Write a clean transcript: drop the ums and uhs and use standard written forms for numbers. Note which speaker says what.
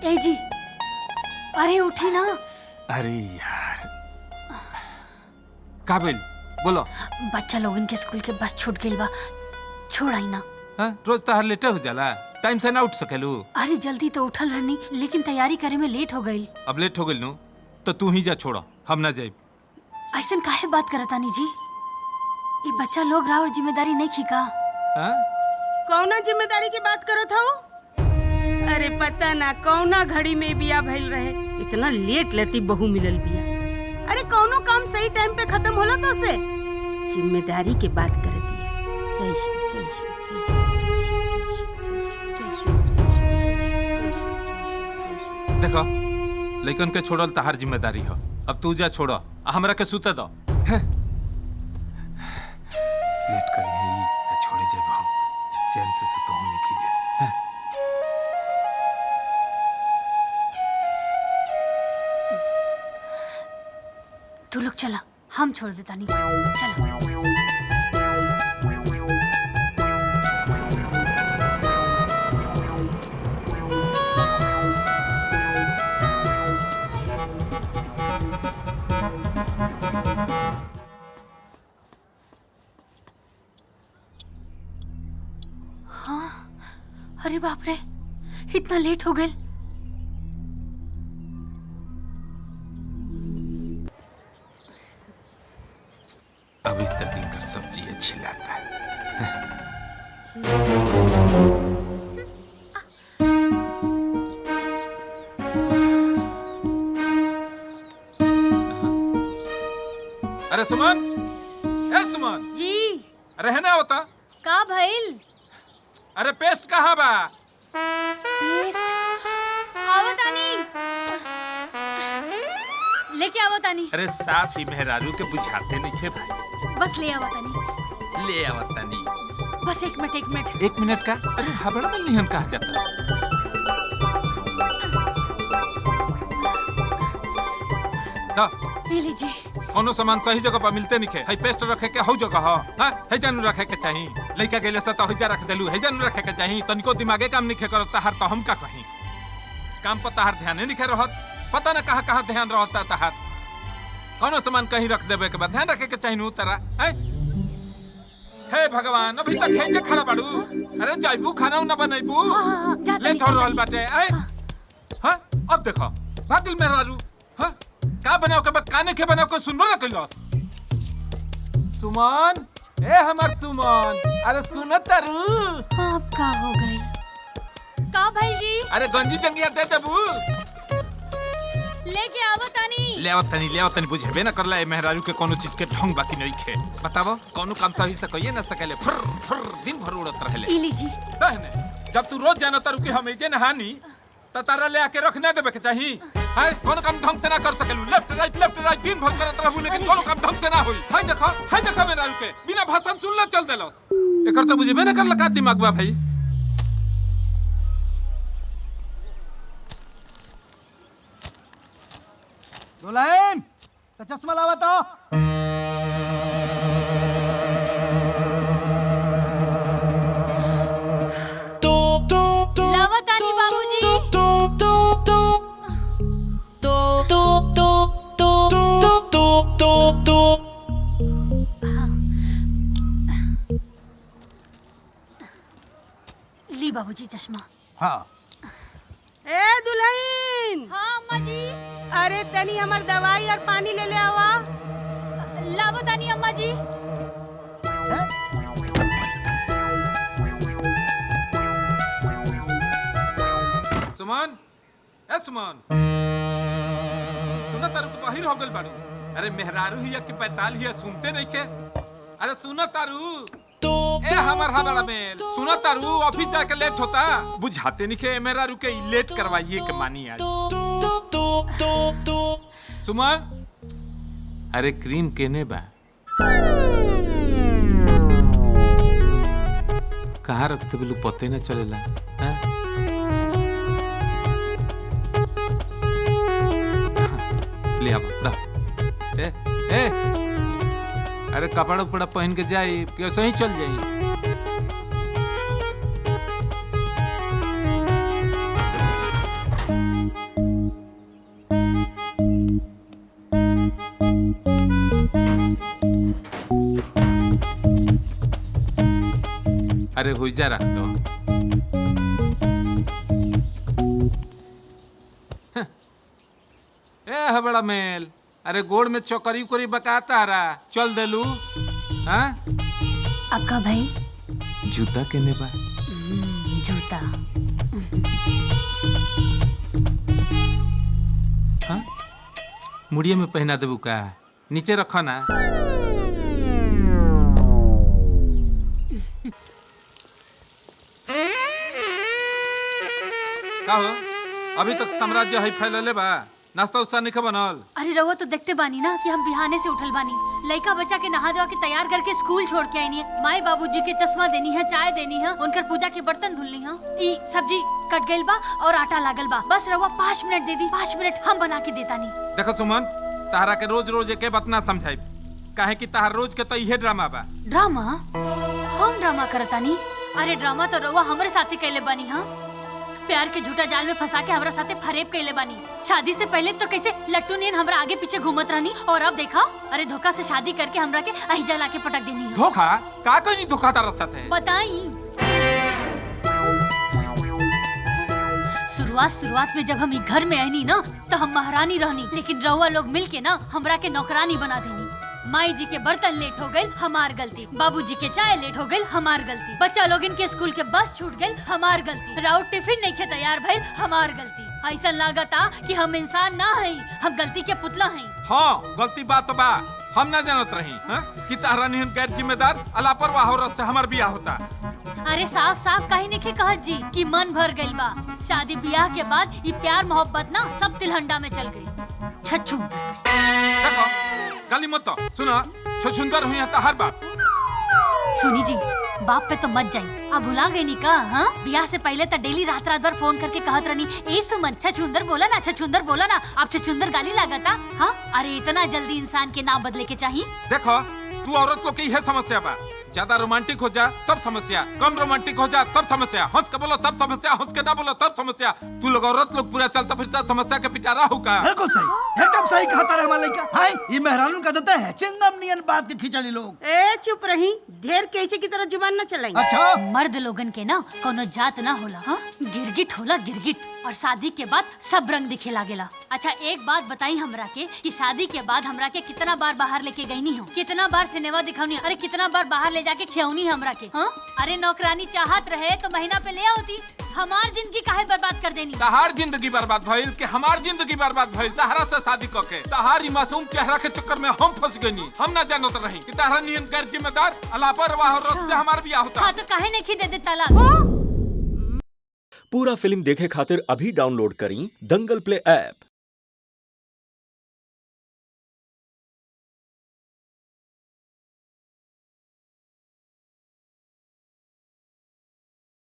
Speaker 1: ए जी, अरे उठी ना।
Speaker 2: अरे यार काबिल बोलो।
Speaker 1: बच्चा लोगन के स्कूल के बस छूट गइल बा, छोड़ आई ना।
Speaker 2: हाँ रोज तहार लेटे हो जाला, टाइम से ना उठ सकेलू।
Speaker 1: अरे जल्दी तो उठल रहनी, लेकिन तैयारी करे में लेट हो गई।
Speaker 2: अब लेट हो गइल नु तो तू ही जा, छोड़ो हम ना जाइब।
Speaker 1: ऐसन काहे बात करतानी जी? ये बच्चा लोग राउर जिम्मेदारी नहीं खीका।
Speaker 3: कौना जिम्मेदारी की बात करत हो? अरे पता ना कौना घड़ी में बिया भइल रहे, इतना लेट लेती बहू मिलल बिया। अरे कौनो काम सही टाइम पे खत्म होला तो से जिम्मेदारी के बात कर दिया। जय श्री जय श्री जय श्री।
Speaker 2: देखो लइकन के छोड़ल तहार जिम्मेदारी हो, अब तू जा छोड़ो, हमरा के सुते दो। लेट करिए या छोड़े जाए हम, चैन से सुतो होने की दे।
Speaker 1: तू लोग चला, हम छोड़ देता नहीं। चला। हाँ, अरे बाप रे, इतना लेट हो गए।
Speaker 2: अभी तक इनका सब्जी अच्छी लाता है। अरे सुमन, ए सुमन
Speaker 1: जी
Speaker 2: अरे है ना होता?
Speaker 1: का भइल?
Speaker 2: अरे पेस्ट कहाँ बा?
Speaker 1: पेस्ट आवतानी, लेके आवतानी।
Speaker 2: अरे साफ ही मेहरारू के बुझाते नहीं थे भाई।
Speaker 1: बस ले आवतानी।
Speaker 2: ले आवतानी।
Speaker 1: बस एक मिनट एक मिनट।
Speaker 2: एक मिनट का? अरे हबड़ा में निहन कहा जाता। तो
Speaker 1: ले लीजिए।
Speaker 2: कोनो सामान सही जगह पर मिलते नहीं खे। है पेस्ट रखे के हौ जगह हो, हां है जानू रखे के चाहिए। लइका गेले से तो हिजा रख देलू, है जानू रखे के चाहिए। तनिको दिमागे काम नहीं खे करत तहार, तो हम का कहीं काम पर तहार ध्यान नहीं खे रहत। पता ना कहां ध्यान रहता तहार। कोनो सामान कहीं रख देबे के बाद ध्यान रखे के चाहिए नु तरा। हे भगवान, अभी तक हे जे खड़ा बाड़ू। अरे जाइबू खाना ना बनैबू, लेट हो रहल बाटे। हां अब देखो भागिल मेहरारू। हां का बनाओ के काने के बनाओ को सुनबो ना कइलस। सुमन, ए हमर सुमन, अरे सुन तारू।
Speaker 1: अब का हो गई? का भाई जी?
Speaker 2: अरे गंजी जंगिया दे देबू।
Speaker 1: लेके आवतानी।
Speaker 2: ले आवतानी बुझेबे ना करला। ए मेहरारू के कोनो चीज के ढंग बाकी नहीं खे। बतावो कोनो काम सही से कइए ना सकेले, फुर फुर दिन भर उड़त रहेले।
Speaker 1: ई लीजिए।
Speaker 2: दहने जब तू रोज जानो तारू कि हम एजे नहानी त तारा ले आके रख ना देबे के चाहिए। हाय कोनो काम ढंग से ना कर सकेलू। लेफ्ट राइट दिन भर करत रहू, लेकिन कोनो काम ढंग से ना होई। हाय देखो मेहरारू के बिना भाषण सुनला चल देलस। एकर तो बुझेबे ना करला का दिमाग बा भाई।
Speaker 4: दुल्हन तो चश्मा लावा तो।
Speaker 1: लावतानी बाबूजी। ली बाबूजी चश्मा।
Speaker 4: हाँ
Speaker 3: ए दुल्हन।
Speaker 1: हाँ अम्मा जी।
Speaker 3: अरे तनी हमर दवाई और पानी ले ले आवा।
Speaker 1: लावतानी अम्मा जी।
Speaker 2: सुमन, ए सुमन, सुना तारू तो बाहिर हो गल बाड़ू। अरे मेहरारू ही या कि पैताल ही सुनते नहीं के। अरे सुना तारू ए हमर हबड़ा में सुना तारू, ऑफिस जाके लेट होता। बुझाते नहीं के मेहरारू के लेट करवाइए के मानी आज। सुमन, अरे क्रीम केने बा? कहाँ रखते बिलू पते न चलेला। ले आवा दा। ए अरे कपड़ा उपड़ा पहन के जाई, कैसे ही चल जाई। अरे हुईजा रख दो। ए हबड़ा मेल, अरे गोड़ में चौकरी उकरी बकाता रहा, चल देलू। हाँ
Speaker 1: अक्का भाई
Speaker 2: जूता केने बा?
Speaker 1: जूता
Speaker 2: हाँ मुड़िए में पहना देबू का? नीचे रखो ना। का हो अभी तक साम्राज्य है फैलले बा, नाश्ता उस्ता नहीं बनल?
Speaker 1: अरे रउआ तो देखते बानी ना कि हम बिहाने से उठल बानी, लइका बच्चा के नहा धोआ के तैयार करके स्कूल छोड़ के आईनी है। माई बाबूजी के चश्मा देनी है, चाय देनी है, उनकर पूजा के बर्तन धुलनी है। ई सब्जी कट गइल बा और आटा लागल बा, बस रउआ 5 मिनट दे दी, 5 मिनट हम बना के देता नी।
Speaker 2: देखो सुमन, तहरा के रोज रोज एके बात ना समझाई, काहे कि तहार रोज के तो इहे ड्रामा बा।
Speaker 1: ड्रामा? हम ड्रामा करतानी? अरे ड्रामा तो रउआ हमरे साथे कैले बानी। हाँ प्यार के झूठा जाल में फंसा के हमरा साथे फरेब कैले बानी। शादी से पहले तो कैसे लट्टू नीन हमरा आगे पीछे घूमत रहनी, और अब देखा, अरे धोखा से शादी करके हमरा के अहिजा लाके पटक देनी है।
Speaker 2: धोखा? का कोई नहीं धोखा तारा साथे?
Speaker 1: बताई। शुरुआत में जब हम घर में आईनी ना तो हम महारानी रहनी, लेकिन रउआ लोग मिल के ना हमरा के नौकरानी बना देनी। माई जी के बर्तन लेट हो गए, हमार गलती। बाबूजी के चाय लेट हो गए, हमार गलती। बच्चा लोग इनके स्कूल के बस छूट गए, हमार गलती। राउत टिफिन नहीं खे तैयार भइल, हमार गलती। ऐसा लागता कि हम इंसान ना हई, हम गलती के पुतला हई।
Speaker 2: हाँ गलती बात बा, हम ना जानत रही कि तहरा निहन गैर जिम्मेदार लापरवाह औरत से हमार बियाह होता।
Speaker 1: अरे साफ साफ कहीं नहीं कहत जी कि मन भर गइल बा। शादी ब्याह के बाद ये प्यार मोहब्बत ना सब तिलहंडा में चल गई। छछू
Speaker 2: देखो गाली मत दो, सुना छछुंदर हुई है तहर बाप।
Speaker 1: सुनी जी, बाप पे तो मत जाई। अब भुला गई नी का? हाँ ब्याह से पहले तो डेली रात रात भर फोन करके कहत रहनी, ए सुमन छछुंदर बोला ना, छछुंदर बोला ना। अब छछुंदर गाली लागता? हाँ अरे इतना जल्दी इंसान के नाम बदले के चाहिए?
Speaker 2: देखो तू औरत लोग की यह समस्या बा, ज्यादा रोमांटिक हो जा तब समस्या, कम रोमांटिक हो जा तब समस्या, हंस के बोलो तब समस्या, हंस के ना बोलो तब समस्या। तू लोग औरत लोग पूरा चलता फिरता समस्या के पिटारा हो का?
Speaker 4: बिल्कुल सही, एकदम सही कहा तारे हमारे लइका। हाय ये मेहरानू का देता है चिंगम नियन बात के खिंचली लोग।
Speaker 3: ए चुप रही, ढेर कैसे की तरह जुबान न चलाई।
Speaker 4: अच्छा
Speaker 1: मर्द लोगन के ना कोनो जात ना होला। हाँ गिरगिट होला गिरगिट, और शादी के बाद सब रंग दिखे लागेला। अच्छा एक बात बताई हमरा के कि शादी के बाद हमरा के कितना बार बाहर लेके गईनी हो, कितना बार सिनेमा दिखौनी, अरे कितना बार बाहर ले जाके खियौनी हमरा के। हाँ अरे नौकरानी चाहत रहे तो महीना पे ले आती, हमार जिंदगी काहे बर्बाद कर देनी?
Speaker 2: तहार जिंदगी बर्बाद भइल कि हमार जिंदगी बर्बाद भइल? तहरा से शादी करके तहारी मासूम चेहरा के चक्कर में हम फंस गनी। हम ना जानत रही कि तहरा नियन गैर जिम्मेदार लापरवाह औरत से हमार बियाह होता।
Speaker 1: हाँ तो काहे नहीं दे दे तलाक?
Speaker 5: पूरा फिल्म देखे खातिर अभी डाउनलोड करी दंगल प्ले ऐप।